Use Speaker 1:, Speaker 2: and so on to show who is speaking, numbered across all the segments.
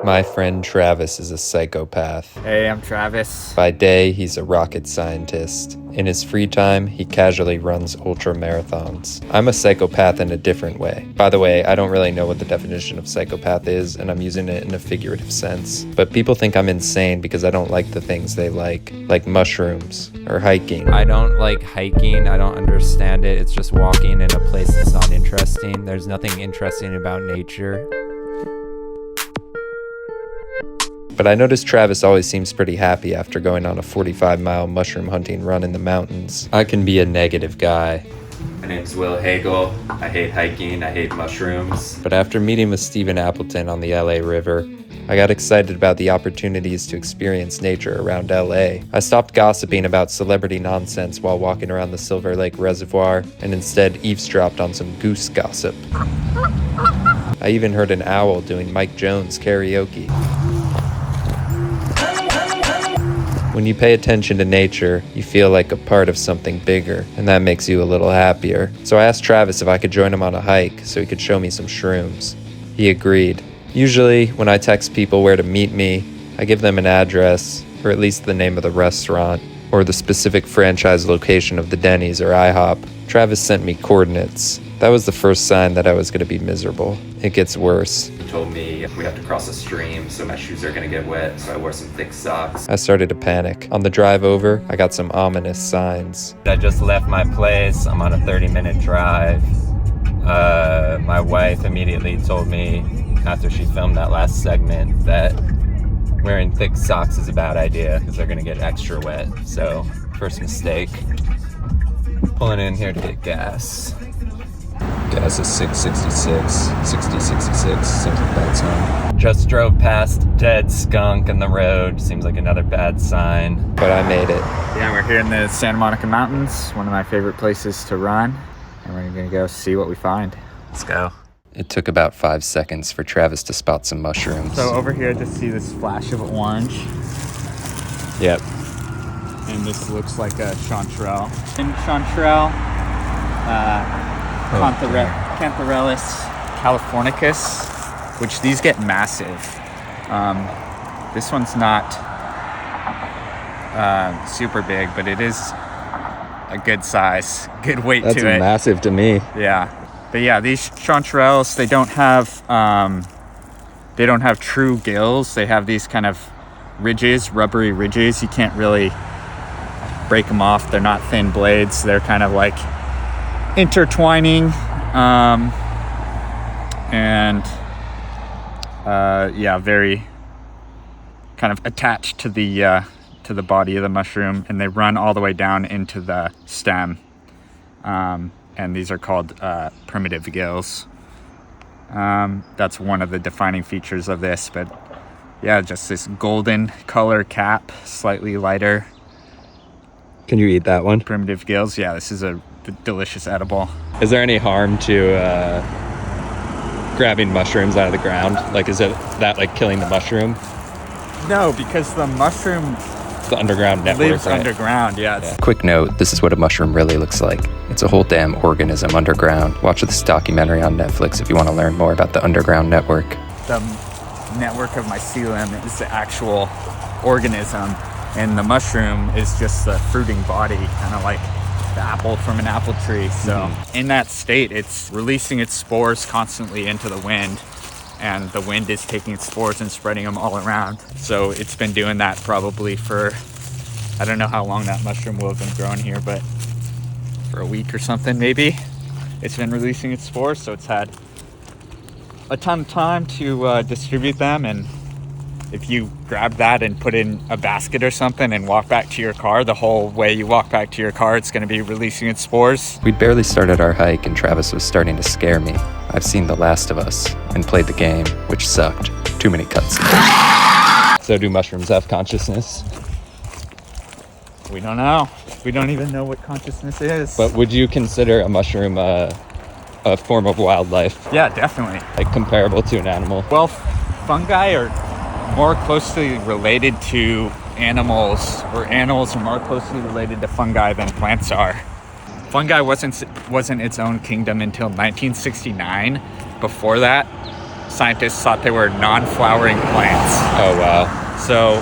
Speaker 1: My friend Travis is a psychopath.
Speaker 2: Hey, I'm Travis.
Speaker 1: By day, he's a rocket scientist. In his free time, he casually runs ultramarathons. I'm a psychopath in a different way. By the way, I don't really know what the definition of psychopath is, and I'm using it in a figurative sense. But people think I'm insane because I don't like the things they like mushrooms or hiking.
Speaker 3: I don't like hiking. I don't understand it. It's just walking in a place that's not interesting. There's nothing interesting about nature.
Speaker 1: But I noticed Travis always seems pretty happy after going on a 45-mile mushroom hunting run in the mountains. I can be a negative guy.
Speaker 4: My name's Will Hagel. I hate hiking. I hate mushrooms.
Speaker 1: But after meeting with Stephen Appleton on the LA River, I got excited about the opportunities to experience nature around LA. I stopped gossiping about celebrity nonsense while walking around the Silver Lake Reservoir and instead eavesdropped on some goose gossip. I even heard an owl doing Mike Jones karaoke. When you pay attention to nature, you feel like a part of something bigger, and that makes you a little happier. So I asked Travis if I could join him on a hike so he could show me some shrooms. He agreed. Usually, when I text people where to meet me, I give them an address, or at least the name of the restaurant, or the specific franchise location of the Denny's or IHOP. Travis sent me coordinates. That was the first sign that I was going to be miserable. It gets worse.
Speaker 4: He told me we have to cross a stream, so my shoes are going to get wet, so I wore some thick socks.
Speaker 1: I started to panic. On the drive over, I got some ominous signs.
Speaker 3: I just left my place. I'm on a 30-minute drive. My wife immediately told me after she filmed that last segment that wearing thick socks is a bad idea because they're going to get extra wet. So, first mistake. Pulling in here to get gas.
Speaker 1: Gas is 666, 6066, seems like bad sign.
Speaker 3: Just drove past dead skunk in the road. Seems like another bad sign.
Speaker 1: But I made it.
Speaker 2: Yeah, we're here in the Santa Monica Mountains, one of my favorite places to run, and we're gonna go see what we find. Let's go.
Speaker 1: It took about 5 seconds for Travis to spot some mushrooms.
Speaker 2: So over here, I just see this flash of orange.
Speaker 1: Yep.
Speaker 2: And this looks like a chanterelle. And chanterelle, Cantharellus californicus, which these get massive. This one's not super big, but it is a good size, good weight to it.
Speaker 1: That's massive to me.
Speaker 2: Yeah, but yeah, these chanterelles, they don't have true gills. They have these kind of ridges, rubbery ridges. You can't really break them off. They're not thin blades. They're kind of like intertwining, very kind of attached to the body of the mushroom, and they run all the way down into the stem, and these are called primitive gills. That's one of the defining features of this, but yeah, just this golden color cap, slightly lighter.
Speaker 1: Can you eat that one?
Speaker 2: Primitive gills, yeah, this is a delicious edible.
Speaker 1: Is there any harm to grabbing mushrooms out of the ground? Like, is it that like killing the mushroom?
Speaker 2: No, because the mushroom
Speaker 1: The underground network,
Speaker 2: lives
Speaker 1: right?
Speaker 2: underground, yeah.
Speaker 1: Quick note, this is what a mushroom really looks like. It's a whole damn organism underground. Watch this documentary on Netflix if you want to learn more about the underground network.
Speaker 2: The network of mycelium is the actual organism, and the mushroom is just the fruiting body, kind of like the apple from an apple tree. So in that state, it's releasing its spores constantly into the wind, and the wind is taking its spores and spreading them all around. So it's been doing that probably for, I don't know how long that mushroom will have been growing here, but for a week or something maybe. It's been releasing its spores, so it's had a ton of time to distribute them. And if you grab that and put it in a basket or something and walk back to your car, the whole way you walk back to your car, it's going to be releasing its spores.
Speaker 1: We'd barely started our hike and Travis was starting to scare me. I've seen The Last of Us and played the game, which sucked. Too many cutscenes. So do mushrooms have consciousness?
Speaker 2: We don't know. We don't even know what consciousness is.
Speaker 1: But would you consider a mushroom a form of wildlife?
Speaker 2: Yeah, definitely.
Speaker 1: Like comparable to an animal?
Speaker 2: Well, fungi are more closely related to animals, or animals are more closely related to fungi than plants are. Fungi wasn't its own kingdom until 1969. Before that, scientists thought they were non-flowering plants.
Speaker 3: Oh, wow.
Speaker 2: So,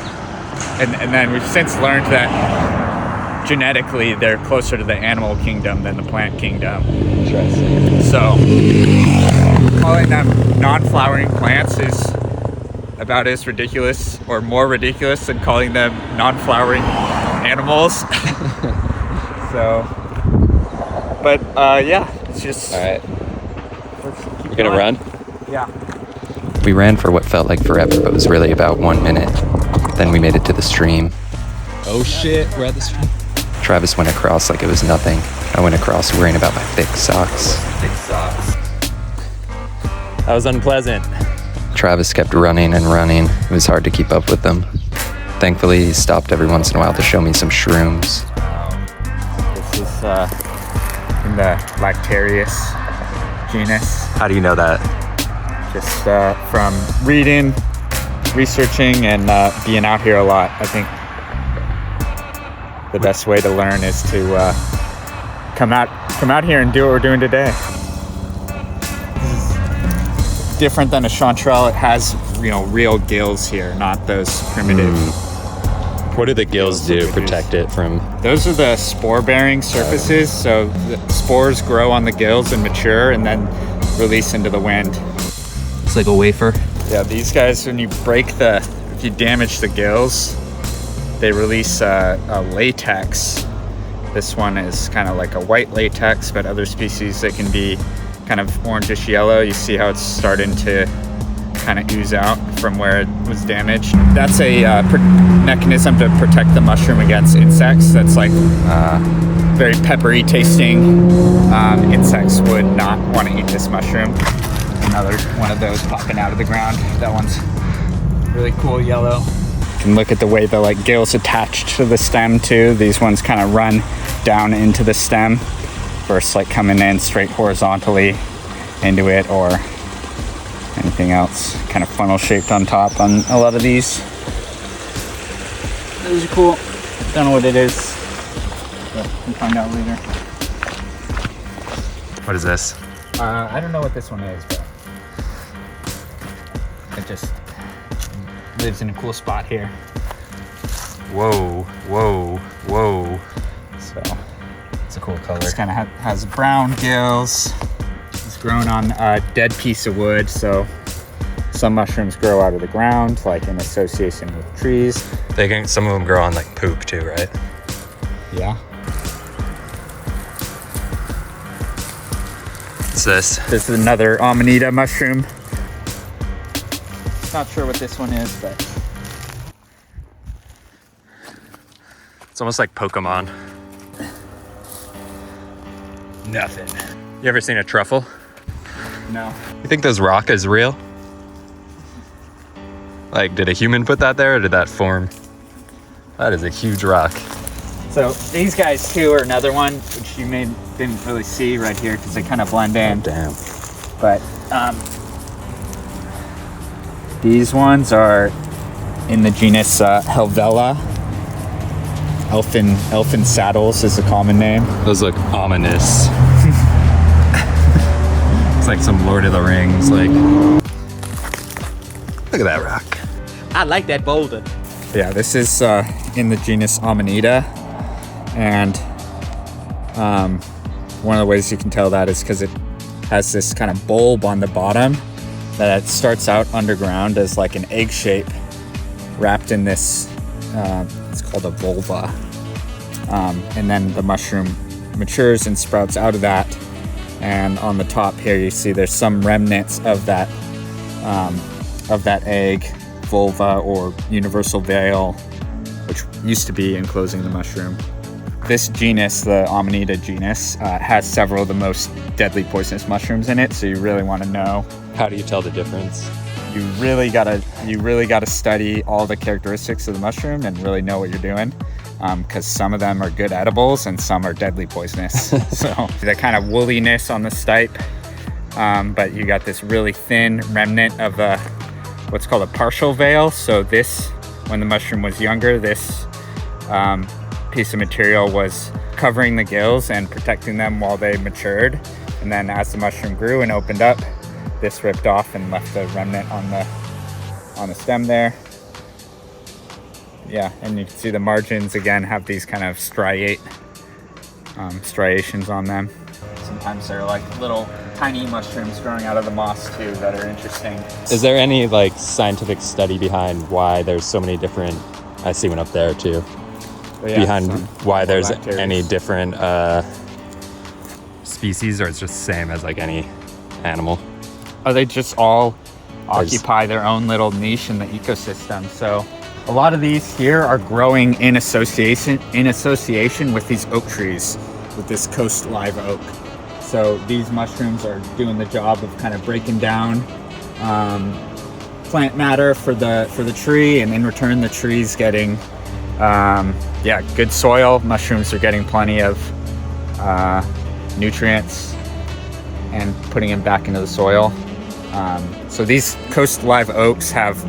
Speaker 2: and then we've since learned that genetically they're closer to the animal kingdom than the plant kingdom.
Speaker 3: Interesting.
Speaker 2: So, calling them non-flowering plants is about as ridiculous or more ridiculous than calling them non-flowering animals. So, but yeah, it's just...
Speaker 3: All right. We're gonna run?
Speaker 2: Yeah.
Speaker 1: We ran for what felt like forever, but was really about 1 minute. Then we made it to the stream.
Speaker 3: Oh shit, we're at the stream.
Speaker 1: Travis went across like it was nothing. I went across worrying about my thick socks.
Speaker 4: Thick socks.
Speaker 3: That was unpleasant.
Speaker 1: Travis kept running and running. It was hard to keep up with them. Thankfully, he stopped every once in a while to show me some shrooms.
Speaker 2: This is in the Lactarius genus.
Speaker 1: How do you know that?
Speaker 2: Just from reading, researching, and being out here a lot. I think the best way to learn is to come out here and do what we're doing today. This is different than a chanterelle. It has, real gills here, not those primitive.
Speaker 3: What do the gills do? Protect it from...
Speaker 2: Those are the spore-bearing surfaces. So the spores grow on the gills and mature, and then release into the wind.
Speaker 1: It's like a wafer.
Speaker 2: Yeah, these guys, if you damage the gills, they release a latex. This one is kind of like a white latex, but other species, they can be kind of orangish yellow. You see how it's starting to kind of ooze out from where it was damaged. That's a mechanism to protect the mushroom against insects. That's like very peppery tasting. Insects would not want to eat this mushroom. Another one of those popping out of the ground. That one's really cool yellow. You can look at the way the gills attached to the stem too. These ones kind of run down into the stem versus coming in straight horizontally into it, or anything else. Kind of funnel shaped on top on a lot of these. Those are cool. Don't know what it is, but we'll find out later.
Speaker 1: What is this?
Speaker 2: I don't know what this one is, but it just lives in a cool spot here.
Speaker 1: Whoa, whoa, whoa.
Speaker 2: So
Speaker 1: It's a cool color.
Speaker 2: this kind of has brown gills. It's grown on a dead piece of wood, so some mushrooms grow out of the ground, in association with trees.
Speaker 1: Some of them grow on poop too, right?
Speaker 2: Yeah.
Speaker 1: What's this?
Speaker 2: This is another Amanita mushroom. Not sure what this one is, but
Speaker 1: It's almost like Pokemon.
Speaker 2: nothing.
Speaker 1: You ever seen a truffle?
Speaker 2: No.
Speaker 1: You think those rock is real? Did a human put that there, or did that form? That is a huge rock.
Speaker 2: So these guys too are another one, which you didn't really see right here because they kind of blend in.
Speaker 1: Damn.
Speaker 2: But these ones are in the genus Helvella. Elfin saddles is the common name.
Speaker 1: Those look ominous. It's like some Lord of the Rings, Look at that rock.
Speaker 5: I like that boulder.
Speaker 2: Yeah, this is in the genus Amanita, and one of the ways you can tell that is because it has this kind of bulb on the bottom that starts out underground as an egg shape wrapped in this, it's called a vulva. And then the mushroom matures and sprouts out of that. And on the top here, you see there's some remnants of that egg, vulva, or universal veil, which used to be enclosing the mushroom. This genus, the Amanita genus, has several of the most deadly poisonous mushrooms in it, so you really want to know.
Speaker 3: How do you tell the difference?
Speaker 2: You really gotta study all the characteristics of the mushroom and really know what you're doing, because some of them are good edibles and some are deadly poisonous. So the kind of wooliness on the stipe, but you got this really thin remnant of what's called a partial veil. So this, when the mushroom was younger, this piece of material was covering the gills and protecting them while they matured. And then as the mushroom grew and opened up, this ripped off and left a remnant on the stem there. Yeah, and you can see the margins again have these kind of striations on them. Sometimes there are like little tiny mushrooms growing out of the moss too that are interesting.
Speaker 3: Is there any like scientific study behind why there's so many different, I see one up there too, behind why there's any different species, or it's just the same as like any animal?
Speaker 2: Oh, they just all occupy their own little niche in the ecosystem. So a lot of these here are growing in association with these oak trees, with this coast live oak. So these mushrooms are doing the job of kind of breaking down plant matter for the tree, and in return the tree's getting good soil. Mushrooms are getting plenty of nutrients and putting them back into the soil. So these coast live oaks have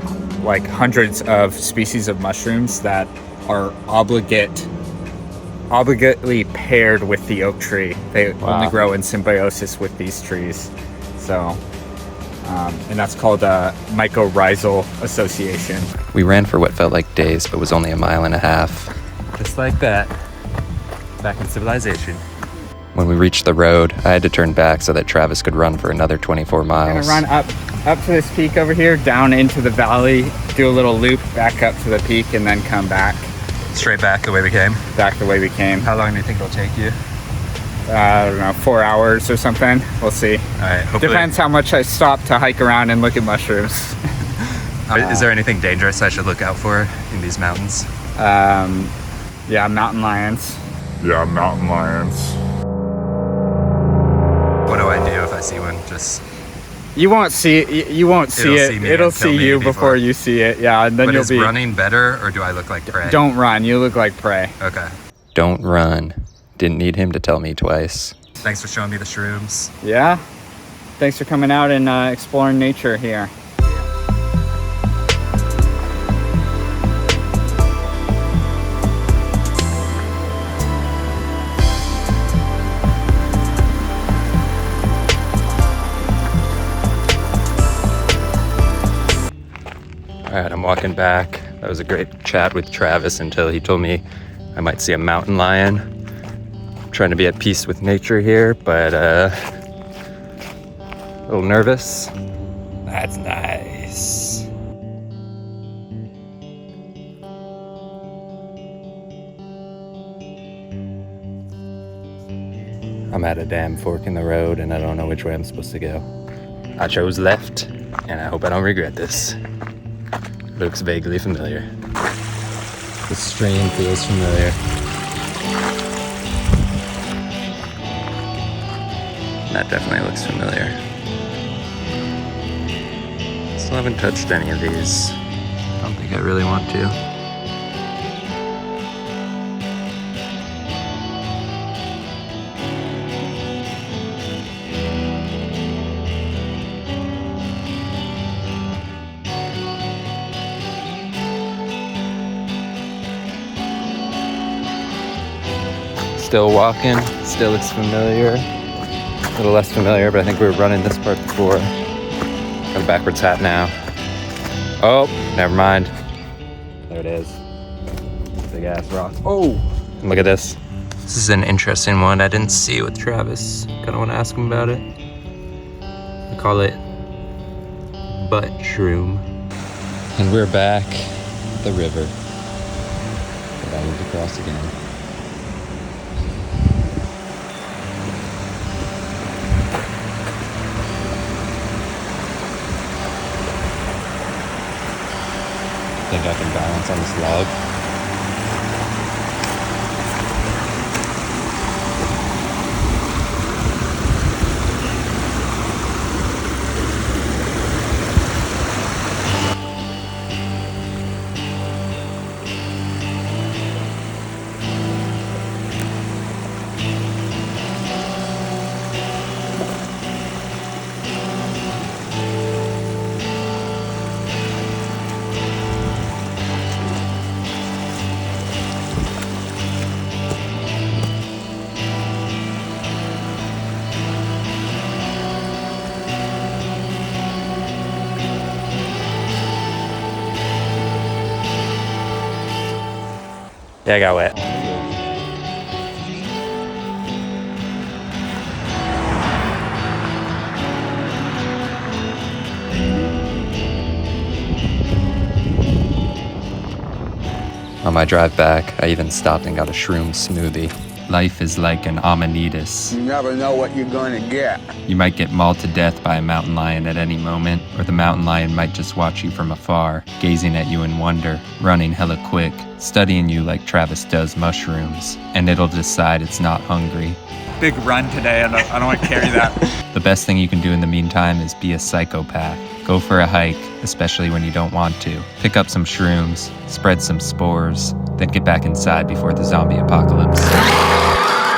Speaker 2: like hundreds of species of mushrooms that are obligately paired with the oak tree. They only grow in symbiosis with these trees. So, and that's called a mycorrhizal association.
Speaker 1: We ran for what felt like days, but was only a mile and a half.
Speaker 3: Just like that. Back in civilization.
Speaker 1: When we reached the road, I had to turn back so that Travis could run for another 24 miles.
Speaker 2: We're gonna run up to this peak over here, down into the valley, do a little loop back up to the peak, and then come back.
Speaker 3: Straight back the way we came?
Speaker 2: Back the way we came.
Speaker 3: How long do you think it'll take you?
Speaker 2: I don't know, 4 hours or something. We'll see.
Speaker 3: All right, hopefully.
Speaker 2: Depends how much I stop to hike around and look at mushrooms.
Speaker 3: Is there anything dangerous I should look out for in these mountains?
Speaker 2: Mountain lions.
Speaker 3: What do I do if I see one? Just
Speaker 2: You won't see it. It'll see you before you see it. Yeah, and then
Speaker 3: but
Speaker 2: you'll
Speaker 3: is
Speaker 2: be
Speaker 3: running better, or do I look like prey?
Speaker 2: Don't run. You look like prey.
Speaker 3: Okay.
Speaker 1: Don't run. Didn't need him to tell me twice.
Speaker 3: Thanks for showing me the shrooms.
Speaker 2: Yeah. Thanks for coming out and exploring nature here.
Speaker 3: All right, I'm walking back. That was a great chat with Travis until he told me I might see a mountain lion. I'm trying to be at peace with nature here, but a little nervous. That's nice. I'm at a damn fork in the road and I don't know which way I'm supposed to go. I chose left, and I hope I don't regret this. Looks vaguely familiar. The stream feels familiar. That definitely looks familiar. Still haven't touched any of these. I don't think I really want to. Still walking, still looks familiar. A little less familiar, but I think we were running this part before. Got a backwards hat now. Oh, never mind. There it is. Big ass rock. Oh, and look at this. This is an interesting one I didn't see with Travis. Kind of want to ask him about it. I call it butt shroom. And we're back at the river that I need to cross again. Think I can balance on this log.
Speaker 1: Yeah, I got wet. On my drive back, I even stopped and got a shroom smoothie. Life is like an amanitas.
Speaker 6: You never know what you're going to get.
Speaker 1: You might get mauled to death by a mountain lion at any moment, or the mountain lion might just watch you from afar, gazing at you in wonder, running hella quick, studying you like Travis does mushrooms, and it'll decide it's not hungry.
Speaker 2: Big run today. I don't want to carry that.
Speaker 1: The best thing you can do in the meantime is be a psychopath. Go for a hike, especially when you don't want to. Pick up some shrooms, spread some spores, then get back inside before the zombie apocalypse.